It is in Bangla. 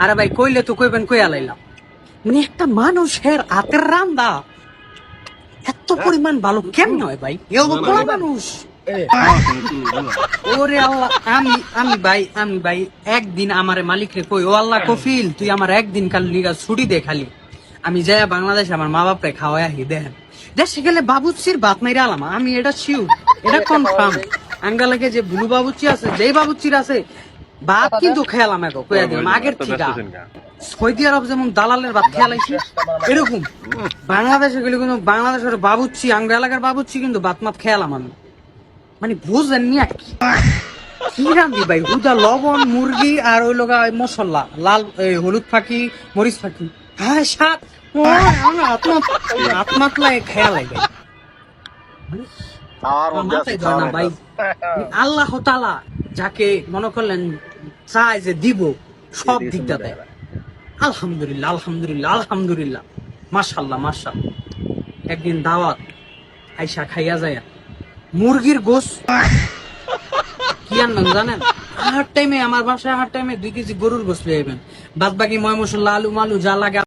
আরে ভাই কইলে তো কইবেন কইয়া লাইলাম, মানে একটা মানুষের হাতের রান্দা এত পরিমাণ ভালো কেমন হয় ভাই? এও তো পোলা মানুষ। ওরে আল্লাহ, আমি ভাই একদিন আমারে মালিক রে কই, ও আল্লাহ কফিল তুই আমার একদিন কাল লিগা ছুটি দে, খালি আমি যাই বাংলাদেশে আমার মা বাপরে খাওয়াই আহি। দেখেন দেশে গেলে বাবুচির ভাত মাইরা আলাম, আমি এটা শিওর, এটা কনফার্ম। আঙ্গালাকে যে বুলু বাবুচি আছে, যেই বাবুচির আছে ভাত কিন্তু খেয়ালাম এখন কইয়া দিলাম আগের থেকে। সৌদি আরব যেমন দালালের ভাত খেয়ালাইছি, এরকম বাংলাদেশে গেলে কিন্তু বাংলাদেশের বাবুচি, আঙ্গা এলাকার বাবুচি কিন্তু ভাত মাত খেয়ালাম আমি। মানে বুঝলেন নি আর কি রান্ধি ভাই, হুদা লবণ মুরগি আর ওই লগা মশলা লাল হলুদ ফাঁকি মরিচ ফাঁকি, হ্যাঁ সাত আত্মাতলায় খেয়াল লাগে ভাই। আল্লাহ তাআলা যাকে মনে করলেন চায় যে দিব, সব দিকটা দেয়। আলহামদুলিল্লাহ আলহামদুলিল্লাহ আলহামদুলিল্লাহ, মাশাআল্লাহ মাশাআল্লাহ। একদিন দাওয়াত আইসা খাইয়া যায় মুরগির গোশত, কি আনবেন জানেন? আহার টাইমে আমার বাসায় আহার টাইমে 2 কেজি গরুর গোশত লইবেন, বাদ বাকি ময় মশলা আলু মালু যা লাগে